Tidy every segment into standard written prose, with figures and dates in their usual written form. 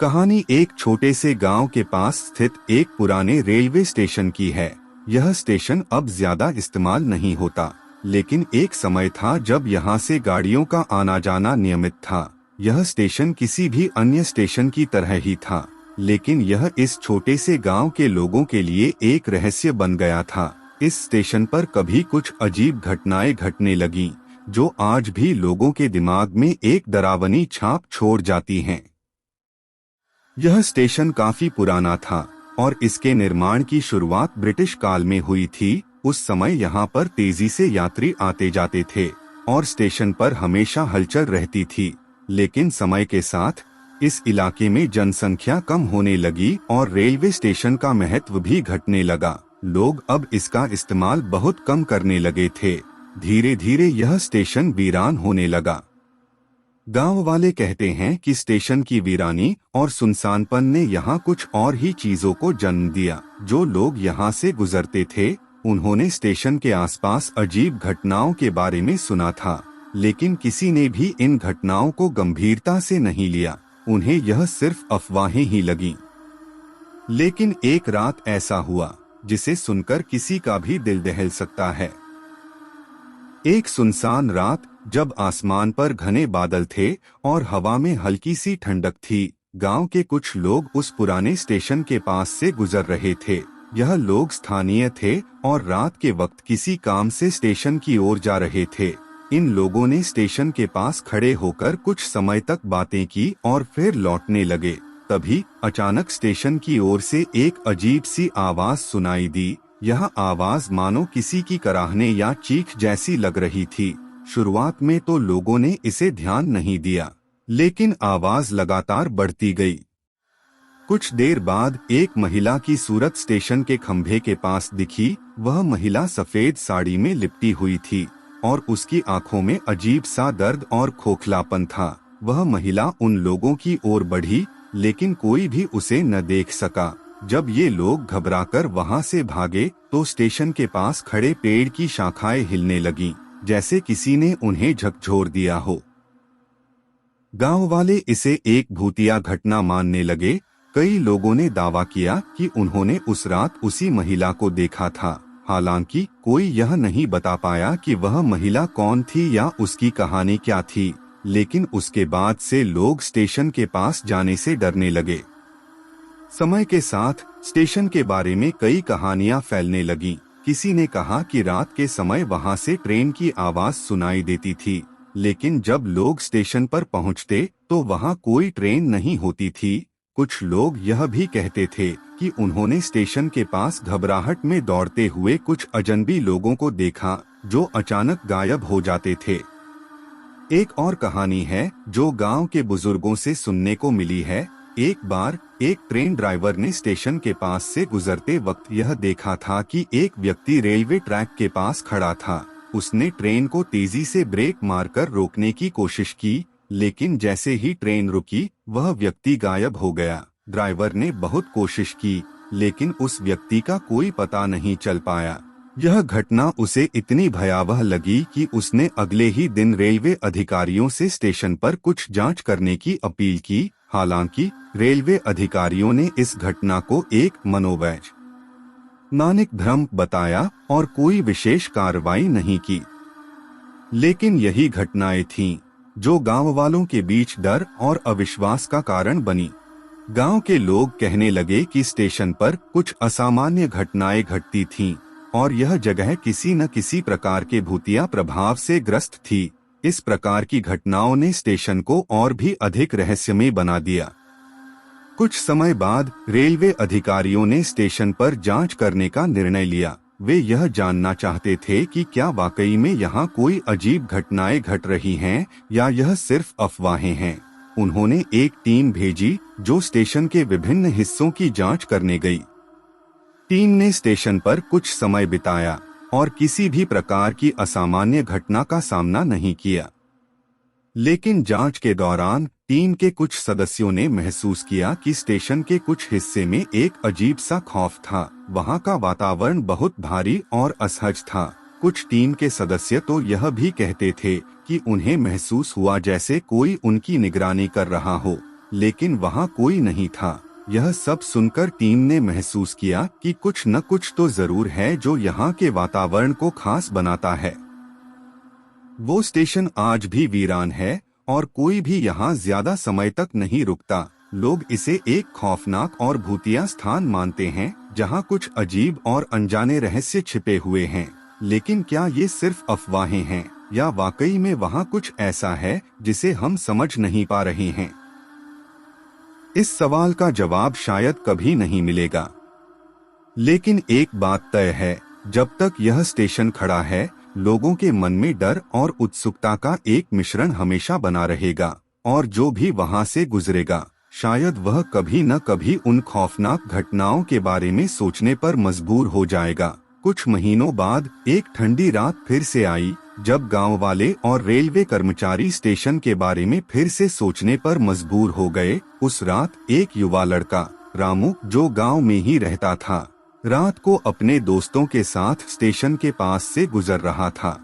कहानी एक छोटे से गांव के पास स्थित एक पुराने रेलवे स्टेशन की है। यह स्टेशन अब ज्यादा इस्तेमाल नहीं होता, लेकिन एक समय था जब यहाँ से गाड़ियों का आना जाना नियमित था। यह स्टेशन किसी भी अन्य स्टेशन की तरह ही था, लेकिन यह इस छोटे से गांव के लोगों के लिए एक रहस्य बन गया था। इस स्टेशन पर कभी कुछ अजीब घटनाएं घटने लगीं, जो आज भी लोगों के दिमाग में एक डरावनी छाप छोड़ जाती हैं। यह स्टेशन काफी पुराना था और इसके निर्माण की शुरुआत ब्रिटिश काल में हुई थी। उस समय यहाँ पर तेजी से यात्री आते जाते थे और स्टेशन पर हमेशा हलचल रहती थी। लेकिन समय के साथ इस इलाके में जनसंख्या कम होने लगी और रेलवे स्टेशन का महत्व भी घटने लगा। लोग अब इसका इस्तेमाल बहुत कम करने लगे थे। धीरे धीरे यह स्टेशन वीरान होने लगा। गांव वाले कहते हैं कि स्टेशन की वीरानी और सुनसानपन ने यहाँ कुछ और ही चीजों को जन्म दिया। जो लोग यहाँ से गुजरते थे, उन्होंने स्टेशन के आसपास अजीब घटनाओं के बारे में सुना था, लेकिन किसी ने भी इन घटनाओं को गंभीरता से नहीं लिया। उन्हें यह सिर्फ अफवाहें ही लगीं। लेकिन एक रात ऐसा हुआ जिसे सुनकर किसी का भी दिल दहल सकता है। एक सुनसान रात, जब आसमान पर घने बादल थे और हवा में हल्की सी ठंडक थी, गांव के कुछ लोग उस पुराने स्टेशन के पास से गुजर रहे थे। यह लोग स्थानीय थे और रात के वक्त किसी काम से स्टेशन की ओर जा रहे थे। इन लोगों ने स्टेशन के पास खड़े होकर कुछ समय तक बातें की और फिर लौटने लगे। तभी अचानक स्टेशन की ओर से एक अजीब सी आवाज सुनाई दी। यह आवाज मानो किसी की कराहने या चीख जैसी लग रही थी। शुरुआत में तो लोगों ने इसे ध्यान नहीं दिया, लेकिन आवाज लगातार बढ़ती गई। कुछ देर बाद एक महिला की सूरत स्टेशन के खंभे के पास दिखी। वह महिला सफेद साड़ी में लिपटी हुई थी और उसकी आंखों में अजीब सा दर्द और खोखलापन था। वह महिला उन लोगों की ओर बढ़ी, लेकिन कोई भी उसे न देख सका। जब ये लोग घबराकर वहां से भागे, तो स्टेशन के पास खड़े पेड़ की शाखाएं हिलने लगीं, जैसे किसी ने उन्हें झकझोर दिया हो। गांव वाले इसे एक भूतिया घटना मानने लगे। कई लोगों ने दावा किया कि उन्होंने उस रात उसी महिला को देखा था। हालांकि कोई यह नहीं बता पाया कि वह महिला कौन थी या उसकी कहानी क्या थी। लेकिन उसके बाद से लोग स्टेशन के पास जाने से डरने लगे। समय के साथ स्टेशन के बारे में कई कहानियां फैलने लगीं। किसी ने कहा कि रात के समय वहां से ट्रेन की आवाज सुनाई देती थी, लेकिन जब लोग स्टेशन पर पहुंचते तो वहां कोई ट्रेन नहीं होती थी। कुछ लोग यह भी कहते थे कि उन्होंने स्टेशन के पास घबराहट में दौड़ते हुए कुछ अजनबी लोगों को देखा, जो अचानक गायब हो जाते थे। एक और कहानी है जो गांव के बुजुर्गों से सुनने को मिली है। एक बार एक ट्रेन ड्राइवर ने स्टेशन के पास से गुजरते वक्त यह देखा था कि एक व्यक्ति रेलवे ट्रैक के पास खड़ा था। उसने ट्रेन को तेजी से ब्रेक मारकर रोकने की कोशिश की, लेकिन जैसे ही ट्रेन रुकी, वह व्यक्ति गायब हो गया। ड्राइवर ने बहुत कोशिश की, लेकिन उस व्यक्ति का कोई पता नहीं चल पाया। यह घटना उसे इतनी भयावह लगी कि उसने अगले ही दिन रेलवे अधिकारियों से स्टेशन पर कुछ जांच करने की अपील की। हालांकि रेलवे अधिकारियों ने इस घटना को एक मनोवैज्ञानिक भ्रम बताया और कोई विशेष कार्रवाई नहीं की। लेकिन यही घटनाएं थीं जो गांव वालों के बीच डर और अविश्वास का कारण बनी। गांव के लोग कहने लगे कि स्टेशन पर कुछ असामान्य घटनाएं घटती थीं और यह जगह किसी न किसी प्रकार के भूतिया प्रभाव से ग्रस्त थी। इस प्रकार की घटनाओं ने स्टेशन को और भी अधिक रहस्यमय बना दिया। कुछ समय बाद रेलवे अधिकारियों ने स्टेशन पर जांच करने का निर्णय लिया। वे यह जानना चाहते थे कि क्या वाकई में यहाँ कोई अजीब घटनाएं घट रही हैं या यह सिर्फ अफवाहें हैं। उन्होंने एक टीम भेजी जो स्टेशन के विभिन्न हिस्सों की जांच करने गई। टीम ने स्टेशन पर कुछ समय बिताया और किसी भी प्रकार की असामान्य घटना का सामना नहीं किया। लेकिन जांच के दौरान टीम के कुछ सदस्यों ने महसूस किया कि स्टेशन के कुछ हिस्से में एक अजीब सा खौफ था। वहां का वातावरण बहुत भारी और असहज था। कुछ टीम के सदस्य तो यह भी कहते थे कि उन्हें महसूस हुआ जैसे कोई उनकी निगरानी कर रहा हो। लेकिन वहाँ कोई नहीं था। यह सब सुनकर टीम ने महसूस किया कि कुछ न कुछ तो जरूर है जो यहाँ के वातावरण को खास बनाता है। वो स्टेशन आज भी वीरान है और कोई भी यहाँ ज्यादा समय तक नहीं रुकता। लोग इसे एक खौफनाक और भूतिया स्थान मानते हैं जहाँ कुछ अजीब और अनजाने रहस्य छिपे हुए हैं। लेकिन क्या ये सिर्फ अफवाहें हैं या वाकई में वहाँ कुछ ऐसा है जिसे हम समझ नहीं पा रहे हैं? इस सवाल का जवाब शायद कभी नहीं मिलेगा। लेकिन एक बात तय है, जब तक यह स्टेशन खड़ा है, लोगों के मन में डर और उत्सुकता का एक मिश्रण हमेशा बना रहेगा, और जो भी वहां से गुजरेगा शायद वह कभी न कभी उन खौफनाक घटनाओं के बारे में सोचने पर मजबूर हो जाएगा। कुछ महीनों बाद एक ठंडी रात फिर से आई, जब गांव वाले और रेलवे कर्मचारी स्टेशन के बारे में फिर से सोचने पर मजबूर हो गए। उस रात एक युवा लड़का रामू, जो गांव में ही रहता था, रात को अपने दोस्तों के साथ स्टेशन के पास से गुजर रहा था।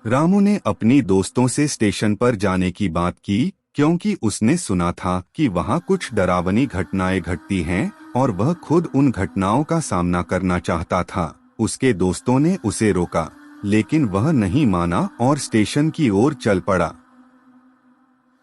रामू ने अपनी दोस्तों से स्टेशन पर जाने की बात की क्योंकि उसने सुना था कि वहां कुछ डरावनी घटनाएं घटती हैं और वह खुद उन घटनाओं का सामना करना चाहता था। उसके दोस्तों ने उसे रोका, लेकिन वह नहीं माना और स्टेशन की ओर चल पड़ा।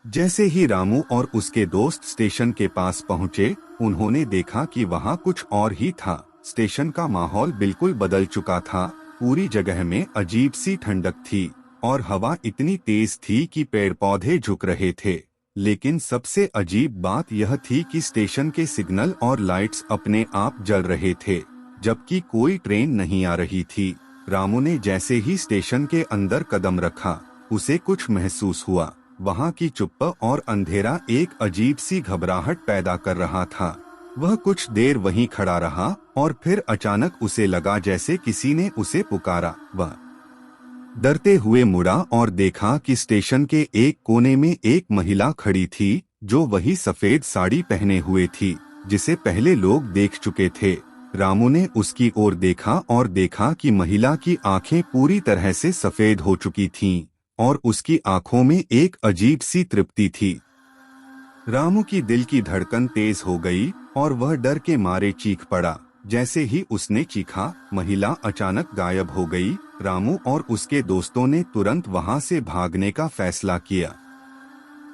जैसे ही रामू और उसके दोस्त स्टेशन के पास पहुंचे, उन्होंने देखा कि वहां कुछ और ही था। स्टेशन का माहौल बिल्कुल बदल चुका था। पूरी जगह में अजीब सी ठंडक थी और हवा इतनी तेज थी कि पेड़ पौधे झुक रहे थे। लेकिन सबसे अजीब बात यह थी कि स्टेशन के सिग्नल और लाइट्स अपने आप जल रहे थे, जबकि कोई ट्रेन नहीं आ रही थी। रामू ने जैसे ही स्टेशन के अंदर कदम रखा, उसे कुछ महसूस हुआ। वहाँ की चुप्प और अंधेरा एक अजीब सी घबराहट पैदा कर रहा था। वह कुछ देर वहीं खड़ा रहा और फिर अचानक उसे लगा जैसे किसी ने उसे पुकारा। वह डरते हुए मुड़ा और देखा कि स्टेशन के एक कोने में एक महिला खड़ी थी, जो वही सफेद साड़ी पहने हुए थी जिसे पहले लोग देख चुके थे। रामू ने उसकी ओर देखा और देखा कि महिला की आंखें पूरी तरह से सफेद हो चुकी थीं और उसकी आंखों में एक अजीब सी तृप्ति थी। रामू की दिल की धड़कन तेज हो गई और वह डर के मारे चीख पड़ा। जैसे ही उसने चीखा, महिला अचानक गायब हो गई। रामू और उसके दोस्तों ने तुरंत वहां से भागने का फैसला किया।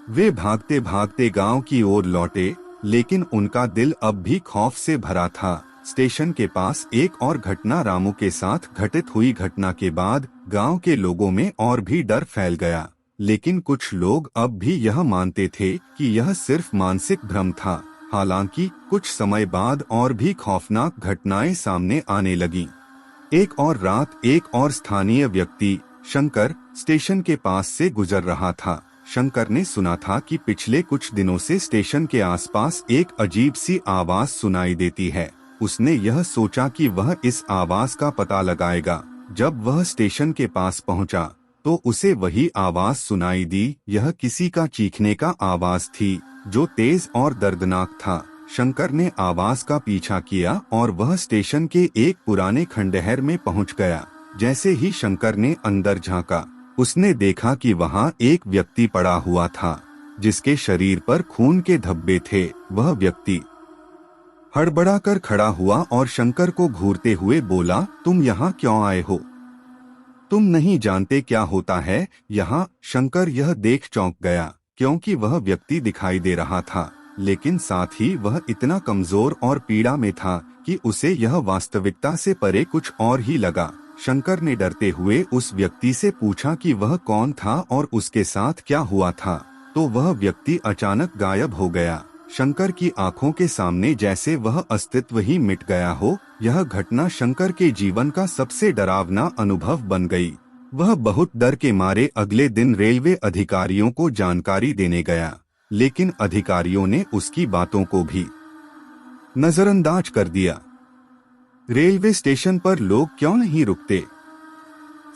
वे भागते भागते गांव की ओर लौटे, लेकिन उनका दिल अब भी खौफ से भरा था। स्टेशन के पास एक और घटना रामू के साथ घटित हुई घटना के बाद गांव के लोगों में और भी डर फैल गया, लेकिन कुछ लोग अब भी यह मानते थे कि यह सिर्फ मानसिक भ्रम था। हालांकि कुछ समय बाद और भी खौफनाक घटनाएं सामने आने लगीं। एक और रात एक और स्थानीय व्यक्ति शंकर स्टेशन के पास से गुजर रहा था। शंकर ने सुना था कि पिछले कुछ दिनों से स्टेशन के आसपास एक अजीब सी आवाज सुनाई देती है। उसने यह सोचा कि वह इस आवाज का पता लगाएगा। जब वह स्टेशन के पास पहुंचा, तो उसे वही आवाज सुनाई दी। यह किसी का चीखने का आवाज थी, जो तेज और दर्दनाक था। शंकर ने आवाज का पीछा किया और वह स्टेशन के एक पुराने खंडहर में पहुंच गया। जैसे ही शंकर ने अंदर झांका, उसने देखा कि वहां एक व्यक्ति पड़ा हुआ था, जिसके शरीर पर खून के धब्बे थे। वह व्यक्ति हड़बड़ाकर खड़ा हुआ और शंकर को घूरते हुए बोला, तुम यहाँ क्यों आए हो? तुम नहीं जानते क्या होता है यहाँ? शंकर यह देख चौंक गया, क्योंकि वह व्यक्ति दिखाई दे रहा था, लेकिन साथ ही वह इतना कमजोर और पीड़ा में था कि उसे यह वास्तविकता से परे कुछ और ही लगा। शंकर ने डरते हुए उस व्यक्ति से पूछा कि वह कौन था और उसके साथ क्या हुआ था। तो वह व्यक्ति अचानक गायब हो गया। शंकर की आंखों के सामने जैसे वह अस्तित्व ही मिट गया हो। यह घटना शंकर के जीवन का सबसे डरावना अनुभव बन गई। वह बहुत डर के मारे अगले दिन रेलवे अधिकारियों को जानकारी देने गया, लेकिन अधिकारियों ने उसकी बातों को भी नजरअंदाज कर दिया। रेलवे स्टेशन पर लोग क्यों नहीं रुकते?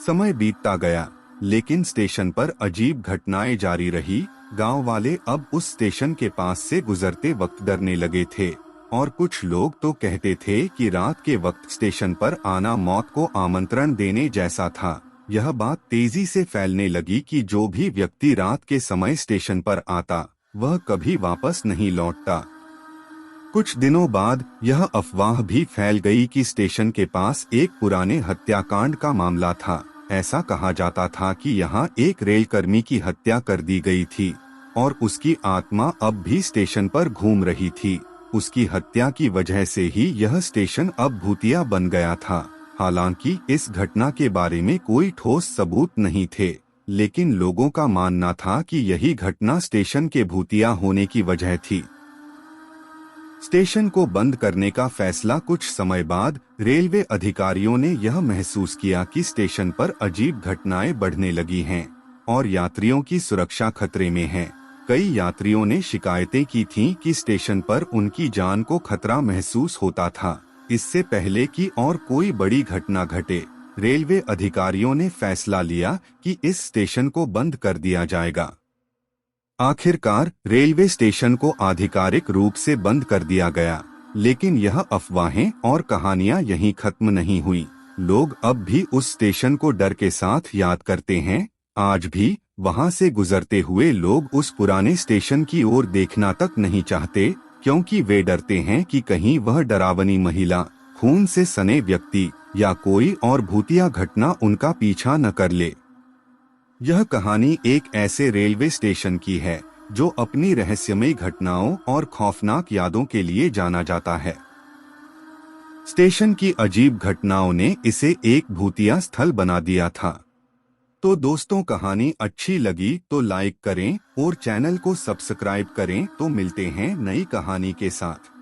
समय बीतता गया, लेकिन स्टेशन पर अजीब घटनाएं जारी रही। गांव वाले अब उस स्टेशन के पास से गुजरते वक्त डरने लगे थे, और कुछ लोग तो कहते थे कि रात के वक्त स्टेशन पर आना मौत को आमंत्रण देने जैसा था। यह बात तेजी से फैलने लगी कि जो भी व्यक्ति रात के समय स्टेशन पर आता, वह कभी वापस नहीं लौटता। कुछ दिनों बाद यह अफवाह भी फैल गई कि स्टेशन के पास एक पुराने हत्याकांड का मामला था। ऐसा कहा जाता था कि यहाँ एक रेलकर्मी की हत्या कर दी गई थी और उसकी आत्मा अब भी स्टेशन पर घूम रही थी। उसकी हत्या की वजह से ही यह स्टेशन अब भूतिया बन गया था। हालांकि इस घटना के बारे में कोई ठोस सबूत नहीं थे, लेकिन लोगों का मानना था कि यही घटना स्टेशन के भूतिया होने की वजह थी। स्टेशन को बंद करने का फैसला कुछ समय बाद रेलवे अधिकारियों ने यह महसूस किया कि स्टेशन पर अजीब घटनाएं बढ़ने लगी हैं और यात्रियों की सुरक्षा खतरे में है। कई यात्रियों ने शिकायतें की थीं कि स्टेशन पर उनकी जान को खतरा महसूस होता था। इससे पहले कि और कोई बड़ी घटना घटे, रेलवे अधिकारियों ने फैसला लिया कि इस स्टेशन को बंद कर दिया जाएगा। आखिरकार रेलवे स्टेशन को आधिकारिक रूप से बंद कर दिया गया, लेकिन यह अफवाहें और कहानियां यहीं खत्म नहीं हुई। लोग अब भी उस स्टेशन को डर के साथ याद करते हैं। आज भी वहां से गुजरते हुए लोग उस पुराने स्टेशन की ओर देखना तक नहीं चाहते, क्योंकि वे डरते हैं कि कहीं वह डरावनी महिला, खून से सने व्यक्ति या कोई और भूतिया घटना उनका पीछा न कर ले। यह कहानी एक ऐसे रेलवे स्टेशन की है जो अपनी रहस्यमयी घटनाओं और खौफनाक यादों के लिए जाना जाता है। स्टेशन की अजीब घटनाओं ने इसे एक भूतिया स्थल बना दिया था। तो दोस्तों, कहानी अच्छी लगी तो लाइक करें और चैनल को सब्सक्राइब करें। तो मिलते हैं नई कहानी के साथ।